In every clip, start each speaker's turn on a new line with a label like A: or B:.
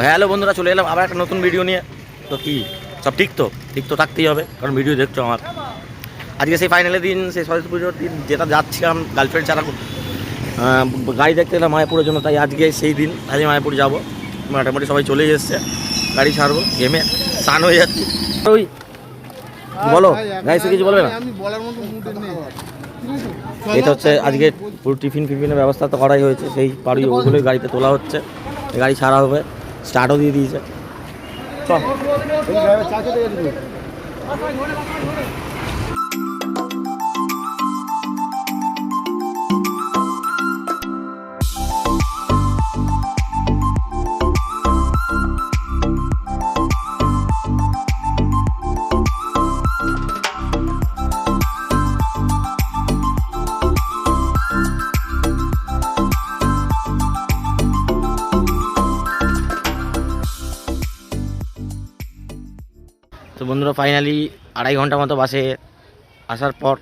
A: Hello বন্ধুরা, চলে এলাম আবার একটা নতুন ভিডিও নিয়ে। তো কি সব ঠিক তো থাকতেই হবে, কারণ ভিডিও দেখছো আমার। আজকে সেই ফাইনালের দিন, সেই সরস্বতী পুজোর দিন, যেটা যাচ্ছিলাম গার্লফ্রেন্ড ছাড়া গাড়ি দেখতে এলাম মায়াপুরের জন্য। তাই আজকে সেই দিন, আজকে মায়াপুর যাবো। মোটামুটি সবাই চলেই এসছে, গাড়ি ছাড়বো, ঘেমে স্নান হয়ে যাচ্ছি। ওই বলো গাইছে, কিছু বলবে না? এটা হচ্ছে আজকে পুরো টিফিনের ব্যবস্থা তো করাই হয়েছে, সেই পাড়ি ওগুলোই গাড়িতে তোলা হচ্ছে, গাড়ি ছাড়া হবে, স্টার্টও দিয়ে দিয়েছে। তো বন্ধুরা, ফাইনালি 2.5 ঘন্টা মতো বাসে আসার পর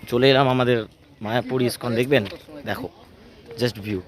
A: চলে এলাম আমাদের মায়াপুর ইস্কন। দেখবেন, দেখো জাস্ট ভিউ।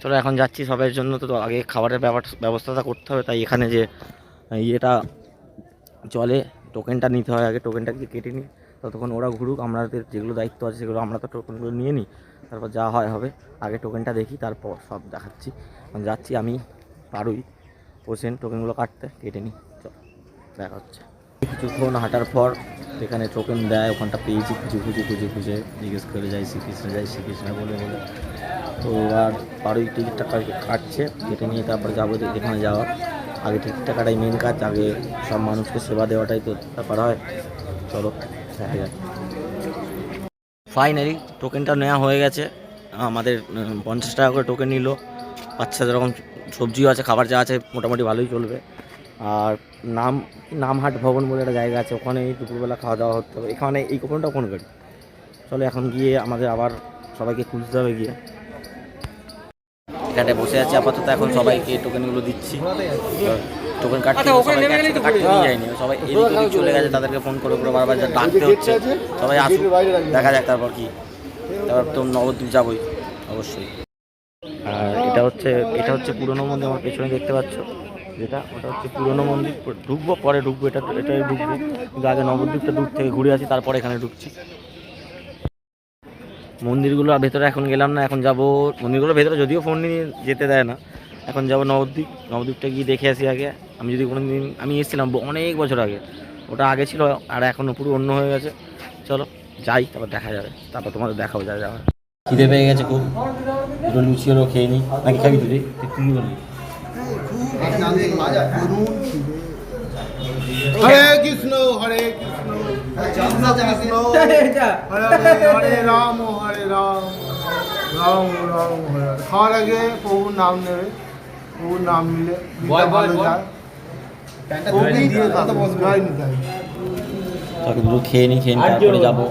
A: চলো এখন যাচ্ছি সবার জন্য। তো আগে খাবারের ব্যবস্থাটা করতে হবে, তাই এখানে যে ইয়েটা চলে, টোকেনটা নিতে হয় আগে। টোকেনটা কেটে নিই, ততক্ষণ ওরা ঘুরুক, আমাদের যেগুলো দায়িত্ব আছে সেগুলো আমরা তো টোকেনগুলো নিয়ে নিই, তারপর যা হয় হবে। আগে টোকেনটা দেখি, তারপর সব দেখাচ্ছি। যাচ্ছি আমি পারুই পোষেন টোকেনগুলো কেটে নিই। চল দেখা হচ্ছে। কিছুক্ষণ হাঁটার পর এখানে টোকেন দেয়, ওখানটা পেয়েছি, খুঁজে জিজ্ঞেস করে যাই শ্রীকৃষ্ণ বলে। তো আর পারুই টিকিটটা কাটছে, কেটে নিয়ে তারপর যাবো যেখানে যাওয়া। আগে টিকিটটা কাটাই মেন কাজ, আগে সব মানুষকে সেবা দেওয়াটাই তো ব্যাপার হয়। চলো দেখা যাক। ফাইনালি টোকেনটা নেওয়া হয়ে গেছে আমাদের। 50 টাকা করে টোকেন নিল। আচ্ছা, যেরকম সবজিও আছে, খাবার যা আছে মোটামুটি ভালোই চলবে। আর নামহাট ভবন বলে একটা জায়গা আছে, ওখানে দুপুরবেলা খাওয়া দাওয়া হতে হবে। এখানে এই কুপনটা কোন গাড়ি। চলো এখন গিয়ে আমাদের আবার সবাইকে খুঁজতে হবে। গিয়ে এখানে বসে আছি আপাতত, এখন সবাইকে টোকেনগুলো দিচ্ছি। টোকেন কাটতে নিয়ে যায়নি, সবাই এদিকে চলে গেছে, তাদেরকে ফোন করে বারবার ডাকতে হচ্ছে। সবাই আসুক, দেখা যাক তারপর কি। তারপর তো নবদ্বীপ যাবোই অবশ্যই। আর এটা হচ্ছে পুরনো মন্দির, আমার পেছনে দেখতে পাচ্ছ যেটা, ওটা হচ্ছে পুরনো মন্দির। পরে ঢুকবো, এটাই ঢুকবো, কিন্তু আগে নবদ্বীপটা দূর থেকে ঘুরে আসি, তারপরে এখানে ঢুকছি। মন্দিরগুলোর ভেতরে এখন গেলাম না, এখন যাব মন্দিরগুলোর ভেতরে, যদিও ফোন নিয়ে যেতে দেয় না। এখন যাব নবদ্বীপটা গিয়ে দেখে আসি আগে। আমি এসেছিলাম অনেক বছর আগে, ওটা আগে ছিল, আর এখন পুরো অন্য হয়ে গেছে। চলো যাই, তারপর দেখা যাবে, তারপর তোমাদের দেখাবো যা যাবে। খিদে পেয়ে গেছে খুব, দুটো লুচি হলো, খেয়ে নিই। নাকি খাবি তুই? তুই বলবি?
B: হরে কৃষ্ণ হরে কৃষ্ণ কৃষ্ণ কৃষ্ণ হরে রাম রাম রাম হরে হরে। খাওয়ার আগে প্রভুর নাম নেবে, প্রভুর নাম নিলে ভালো যায়।
A: দুটো খেয়ে নিই, তারপরে যাবো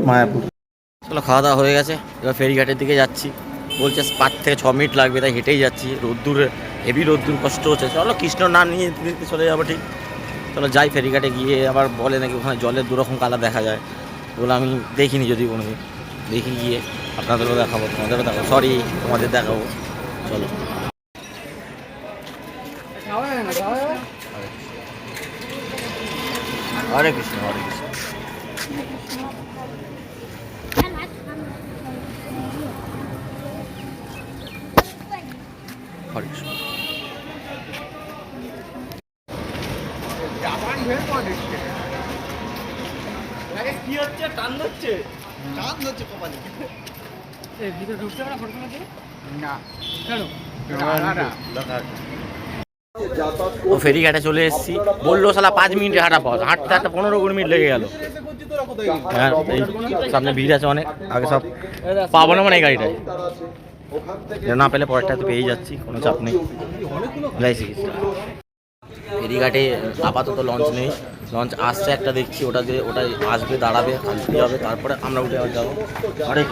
A: মায়াপুর। চলো, খাওয়া দাওয়া হয়ে গেছে, এবার ফেরিঘাটের দিকে যাচ্ছি। বলছে 5 থেকে 6 মিনিট লাগবে, তাই হেঁটেই যাচ্ছি। হেভি রোদ্দুর, কষ্ট হচ্ছে। চলো কৃষ্ণর নাম নিয়ে দিতে চলে যাবো, ঠিক। চলো যাই, ফেরিঘাটে গিয়ে আবার বলে নাকি ওখানে জলের 2 রকম কালার দেখা যায়। ওগুলো আমি দেখিনি, যদি কোনোদিন দেখি, গিয়ে আপনাদেরও দেখাবো, তোমাদেরও দেখাবো, তোমাদের দেখাবো। চলো। হরে কৃষ্ণ হরে কৃষ্ণ। কি হচ্ছে? টান ধরছে কপালে। ও ফেরিঘাটে চলে এসেছি, বললো শালা 5 মিনিটে হাঁটা পথ, হাঁটতে 15-20 মিনিট লেগে গেল। হ্যাঁ, এই সামনে ভিড় আছে অনেক, আগে সব পাবো না মানে এই গাড়িটায়, না পেলে পরেরটা তো পেয়ে যাচ্ছি, কোনো চাপ নেই। ফেরিঘাটে আপাতত লঞ্চ নেই, লঞ্চ আসছে একটা দেখছি, ওটা আসবে, দাঁড়াবে, খালি হবে, তারপরে আমরা উঠে আবার যাবো। অনেক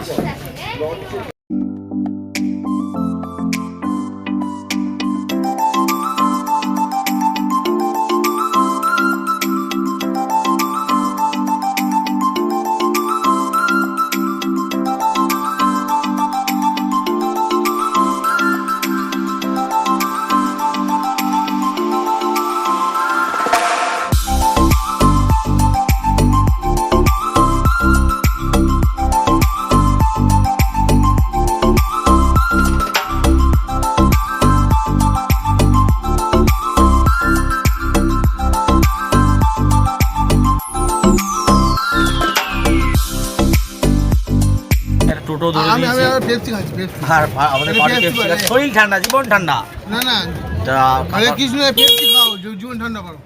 A: টোটো ধরে
B: আমি
A: দিয়েছি
B: পেপসি খাচ্ছি পেপসি
A: আর আমাদের
B: এটা
A: বাড়ি
B: পেপসি
A: পেপসি
B: বলে।
A: খাচ্ছে। শরীর ঠান্ডা জীবন ঠান্ডা
B: না না
A: তা
B: হরে কৃষ্ণ পেপসি খাও জীবন ঠান্ডা করো।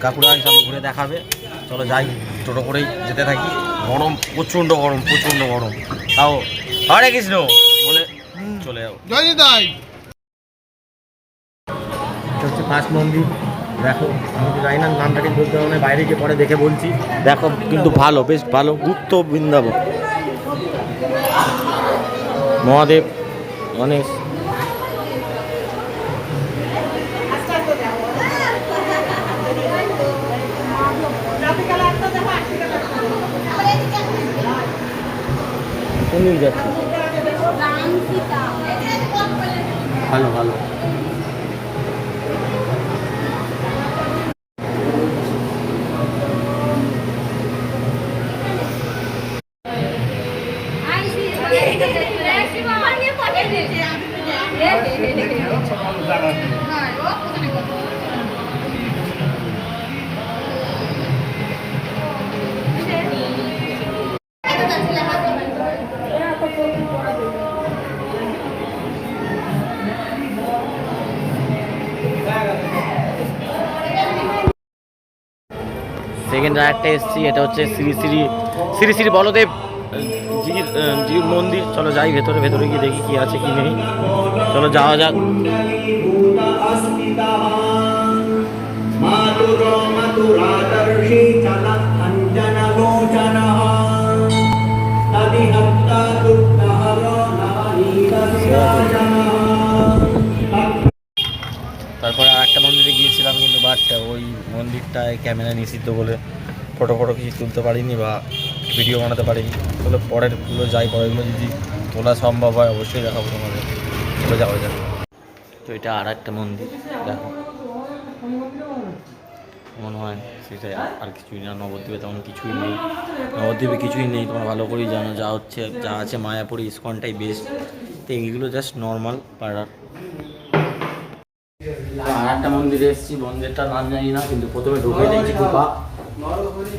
A: কাকুরা সব ঘুরে দেখাবে। চলো যাই, টোটো করেই যেতে থাকি। গরম প্রচণ্ড গরম, প্রচণ্ড গরম, তাও হরে কৃষ্ণ বলে চলে যাও।
B: জয় নিতাই।
A: এটা হচ্ছে ফার্স্ট মন্দির। দেখো আমি তো জানি না নামটা ঠিক বলতে পারবো না, বাইরে গিয়ে পরে দেখে বলছি। দেখো কিন্তু ভালো, বেশ ভালো। গুপ্ত বৃন্দাবন, মহাদেব গণেশ। কোন দিক যাচ্ছে? ভালো ভালো। সেকেন্ড আরেকটা এসছি, এটা হচ্ছে শ্রী শ্রী শ্রী শ্রী বলদেব জির জির মন্দির। চলো যাই ভেতরে, ভেতরে গিয়ে দেখি কি আছে কি নেই। চলো যাওয়া যাক। তারপরে আর একটা মন্দিরে গিয়েছিলাম, কিন্তু বাট ওই মন্দিরটায় ক্যামেরা নিষিদ্ধ বলে ফটো কিছু তুলতে পারিনি বা ভিডিও বানাতে পারিনি। তাহলে পরেরগুলো যাই, পরেরগুলো যদি তোলা সম্ভব হয় অবশ্যই দেখাবো তোমাদের। চলে যাওয়া যাক। তো এটা আর একটা মন্দির, দেখো মনে হয় সেটা আর কিছুই না। নবদ্বীপে তেমন কিছুই নেই, নবদ্বীপে কিছুই নেই, তোমরা ভালো করেই জানো। যা হচ্ছে যা আছে মায়াপুর ইসকনটাই বেস্ট। তো এইগুলো জাস্ট নর্মাল পাড়ার। আর একটা মন্দিরে এসেছি, মন্দিরটার নাম জানি না, কিন্তু প্রথমে ঢুকে দেখছি গুফা,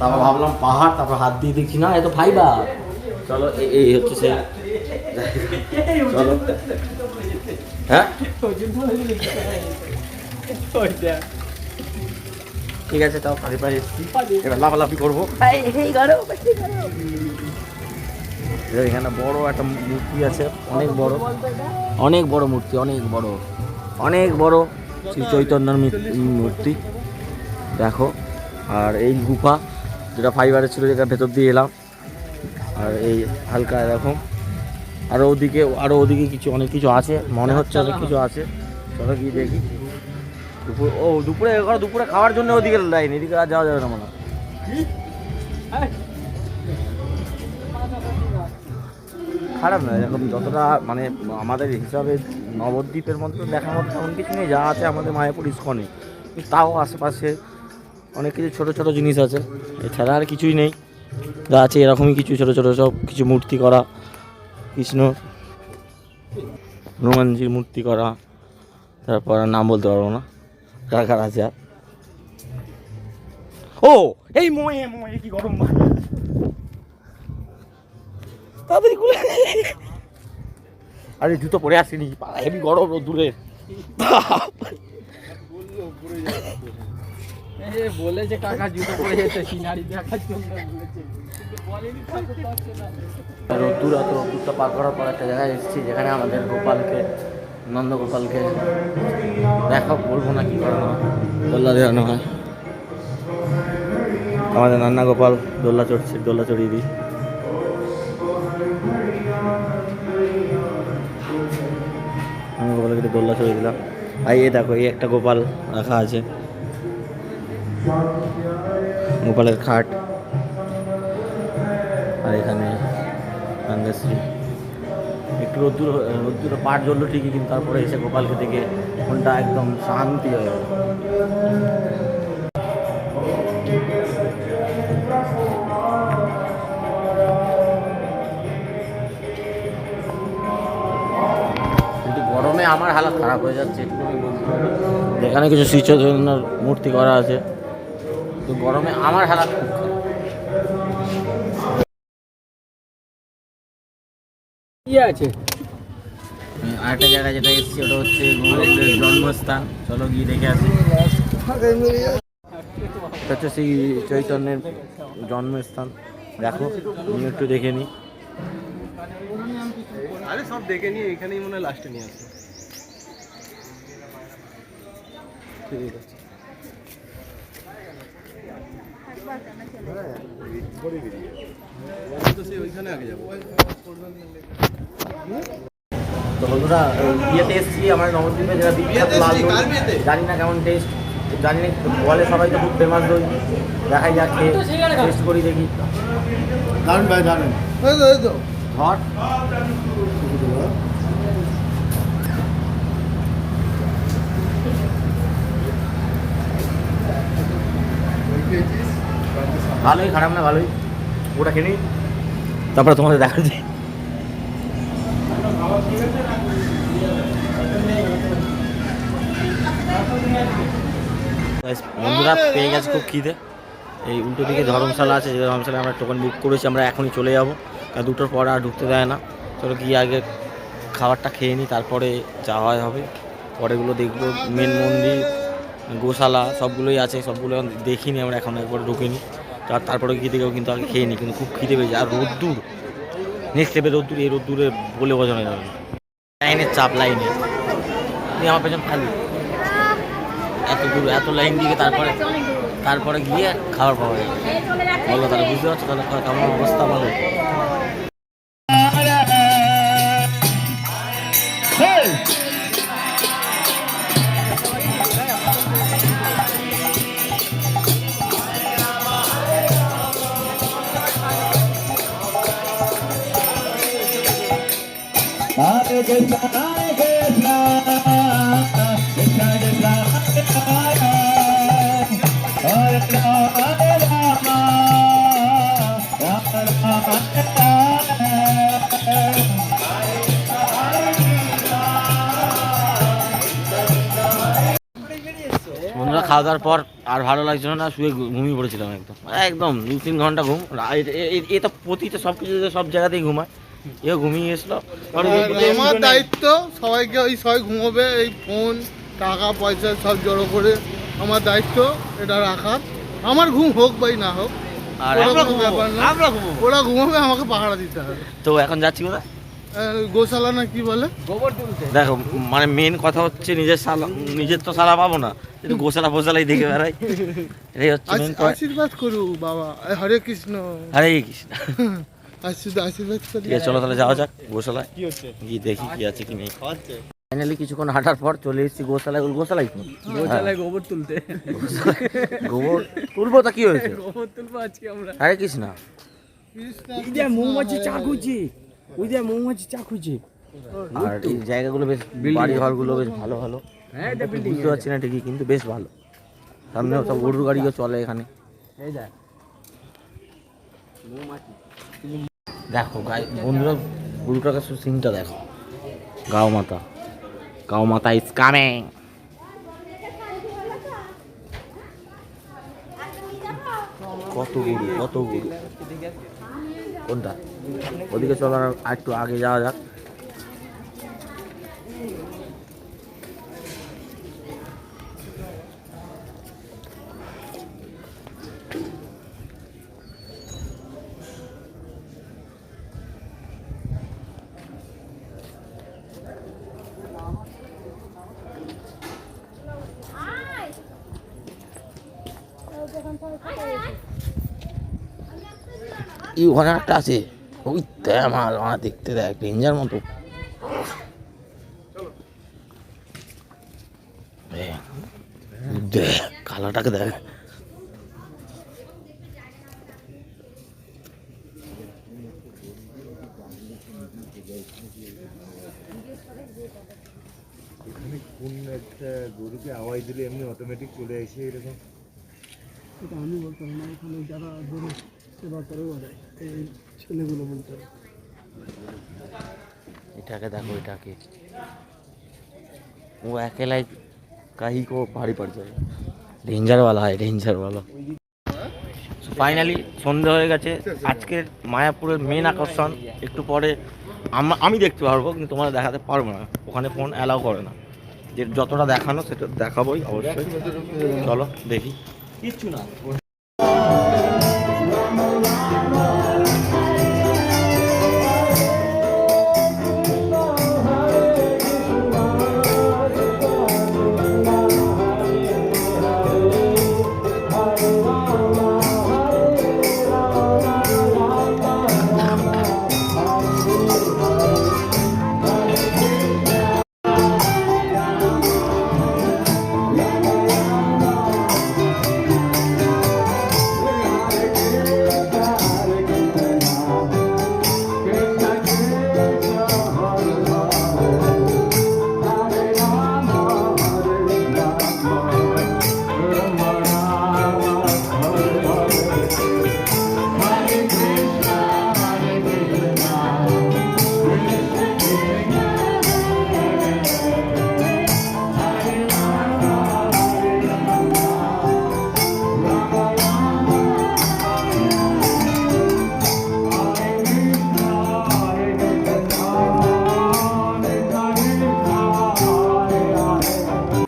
A: তারপর ভাবলাম পাহাড়, তারপর হাত দিয়ে দেখছি না এত ফাইবার। চলো এই হচ্ছে সে। চলো হ্যাঁ ঠিক আছে, তাও পাড়ি পাড়ি এসেছি, এবার লাফালাফি করবো। এখানে বড় একটা মূর্তি আছে, অনেক বড়, অনেক বড় মূর্তি, অনেক বড়, অনেক বড় শ্রী চৈতন্যর মূর্তি দেখো। আর এই গুফা যেটা ফাইবারের ছিল, যেটা ভেতর দিয়ে এলাম। আর এই হালকা এরকম আরও ওদিকে কিছু অনেক কিছু আছে, মনে হচ্ছে অনেক কিছু আছে। চলো গিয়ে দেখি। দুপুরে খাওয়ার জন্য ওদিকে লাইন, এদিকে আর যাওয়া যাবে না মনে হয়। খারাপ নয়, এরকম যতটা মানে আমাদের হিসাবে নবদ্বীপের মধ্যে দেখার মতো তেমন কিছু নেই। যা আছে আমাদের মায়াপুর ইসকনে, তাও আশেপাশে অনেক কিছু ছোটো ছোটো জিনিস আছে, এছাড়া আর কিছুই নেই। যা আছে এরকমই কিছু ছোটো ছোটো সব কিছু মূর্তি করা, কৃষ্ণ হনুমানজির মূর্তি করা, তারপর নাম বলতে পারবো না কার কার আছে। আর ও এই মোয়ে কি গরম তাড়াতাড়ি খুলে। আরে জুতো পরে আসিনি, হেভি গরম দূরে।
C: বলেছে কাকা জুতো পরে যেতে সিনারি দেখার জন্য
A: রোদ্দুরটা পার করার পর একটা জায়গায় এসেছি, যেখানে আমাদের গোপালকে, নন্দগোপালকে দেখো, বলবো না কি করানো হয়, দোল্লা দেওয়ানো হয়। আমাদের নান্না গোপাল দোল্লা চড়ছে, দোল্লা চড়িয়ে দিই। আমি গোপালকে দোল্লা চড়িয়ে দিলাম। আর এই দেখো, এই একটা গোপাল রাখা আছে, গোপালের খাট। আর এখানে গঙ্গাশ্রী। একটু রোদ্দুরে পাট জ্বললো ঠিকই, কিন্তু তারপরে এসে গোপালকে দেখে মনটা একদম শান্তি হয়ে গেল। কিন্তু গরমে আমার হালাত খারাপ হয়ে যাচ্ছে, একটু আমি বলতে পারি। যেখানে কিছু শ্রী চৈতন্যর মূর্তি করা আছে, তো গরমে আমার হালাত খুব খারাপ।
C: ইয়ে আছে
A: আরেকটা জায়গা যেটা এসেছি ওটা হচ্ছে গৌরবের জন্মস্থান, চলো গিয়ে দেখে আসি। এটা হচ্ছে সেই চৈতন্যের জন্মস্থান, দেখো তুমি একটু দেখে নিই।
B: আরে সব দেখে নিয়ে এখানেই মনে হয় লাস্টে নিয়ে আসবে। ঠিক আছে। ওইখানে আগে যাবো।
A: তো বন্ধুরা বিয়েতে এসেছি আমার নবদ্বীপে, যেটা বিখ্যাত লাল দই। জানি না কেমন টেস্ট, জানি না, বলে সবাই তো খুব ফেমাস দই। দেখাই যাক, খেয়ে টেস্ট করি দেখি।
B: দারুন ভাই দারুন। এই তো
A: হট ভালোই, খারাপ না, ভালোই। ওটা খেয়ে নিই, তারপরে তোমাদের দেখাচ্ছি। বন্ধুরা পেয়ে গেছে খুব খিদে। এই উল্টো দিকে ধর্মশালা আছে, যে ধর্মশালায় আমরা টোকেন বুক করেছি, আমরা এখনই চলে যাবো, কারণ 2টোর পর আর ঢুকতে দেয় না। চলো গিয়ে আগে খাবারটা খেয়ে নিই, তারপরে যাওয়া হবে। পরেগুলো দেখবো, মেন মন্দির, গোশালা সবগুলোই আছে, সবগুলো দেখিনি আমরা, এখন একবার ঢুকিনি। তারপরে গিয়ে দেখেও কিন্তু আগে খেয়ে নিই, কিন্তু খুব খিদে পেয়েছে। আর রোদ্দুর, নেক্সট লেভেল রোদ্দুর, এই রোদ্দুরে বলে বোঝানো যাবে না। লাইনের চাপ, লাইনে তুমি আমার পেছন খালি এত দূর, এত লাইন দিয়ে তারপরে গিয়ে খাবার পাওয়া যাবে। বলো তাহলে, বুঝতে পারছো তাহলে কেমন অবস্থা আমাদের। বন্ধুরা খাওয়া দাওয়ার পর আর ভালো লাগছিল না, শুয়ে ঘুমিয়ে পড়েছিলাম একদম একদম 2-3 ঘন্টা ঘুম। এ তো প্রতিটা সব কিছু সব জায়গাতেই ঘুমায়, এও ঘুমিয়ে গেছিলো।
B: আমার দায়িত্ব সবাইকে, ওই সবাই ঘুমোবে, এই ফোন টাকা পয়সা সব জড়ো করে আমার দায়িত্ব এটা রাখার। আমার ঘুম হোক বাই না হোক,
A: আর
B: ওরা কোনো ব্যাপার না, ওরা ঘুমাবে, আমাকে পাহারা দিতে হবে।
A: তো এখন যাচ্ছি কোথায়,
B: গোশালা না কি বলে,
C: গোবর তুলতে।
A: দেখো মানে মেন কথা হচ্ছে নিজের তো সালা পাবো না, একটু গোশালা ফোশালাই দেখে বেড়াই, এটাই হচ্ছে মেন পয়েন্ট।
B: আশীর্বাদ করু বাবা, হরে কৃষ্ণ,
A: আরে কৃষ্ণ,
B: আশীর্বাদ করি।
A: ঠিক আছে চলো তাহলে যাওয়া যাক গোশালায়, গিয়ে দেখি কি আছে কি নেই। ফাইনালি কিছুক্ষণ হাঁটার পর চলে এসেছি গোশালায়। গোশালাই তো
C: গোশালায় গোবর তুলতে।
A: গোবর তুলবো, তা কি হয়েছে,
C: গোবর তুলবো আজকে আমরা।
A: হরে কৃষ্ণ।
C: ওই যে মৌমাছি চা খুঁজছে, ওই যে মৌমাছি চা খুঁজছে।
A: আর এই জায়গাগুলো বেশ, বাড়ি ঘরগুলো বেশ ভালো ভালো,
C: হ্যাঁ এটা বিল্ডিং।
A: বুঝতে পারছি না ঠিকই, কিন্তু বেশ ভালো। সামনেও সব গরুর গাড়িও চলে এখানে।
C: এই দেখ মৌমাছি।
A: দেখো বন্ধুরা, গরুটার কাছে সিনটা দেখো, গাও মাতা ইজ কামিং। কত গরু, কোনটা, ওদিকে চলো, আর একটু আগে যাওয়া যাক। এই ওখানে একটা আছে, ওই আমার দেখতে দেখ, ডেঞ্জার মতো। দেখ কালাটাকে দেখ,
D: কোন একটা গরুকে আওয়াজ দিলে এমনি অটোমেটিক চলে আসে এরকম।
B: এটা আমি বলতাম না, এখানে যারা গরু সেবা করে ওরা এই ছেলেগুলো বলতে হবে।
A: এটাকে দেখো, এটাকে ও अकेला कहीं को भारी पड़ जाएगा, डेंजर वाला है, डेंजर वाला। ফাইনালি সন্ধে হয়ে গেছে। আজকের মায়াপুরের মেন আকর্ষণ, একটু পরে আমি দেখতে পারবো, কিন্তু তোমরা দেখাতে পারবো না, ওখানে ফোন অ্যালাউ করে না। যে যতটা দেখানো সেটা দেখাবোই অবশ্যই। চলো দেখি। কিচ্ছু না।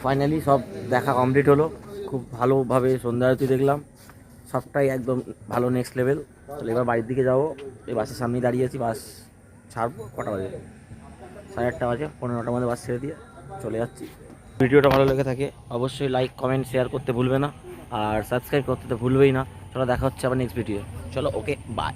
A: ফাইনালি সব দেখা কমপ্লিট হলো, খুব ভালোভাবে সন্ধ্যা আরতি দেখলাম, সবটাই একদম ভালো, নেক্সট লেভেল। তাহলে এবার বাড়ির দিকে যাবো। এই বাসের সামনেই দাঁড়িয়ে আছি, বাস ছাড়বো কটা বাজে, 8:30 বাজে, 9:15 মধ্যে বাস ছেড়ে দিয়ে চলে যাচ্ছি। ভিডিওটা ভালো লেগে থাকে অবশ্যই লাইক কমেন্ট শেয়ার করতে ভুলবে না, আর সাবস্ক্রাইব করতে তো ভুলবেই না। চলো দেখা হচ্ছে আবার নেক্সট ভিডিও। চলো, ওকে, বাই।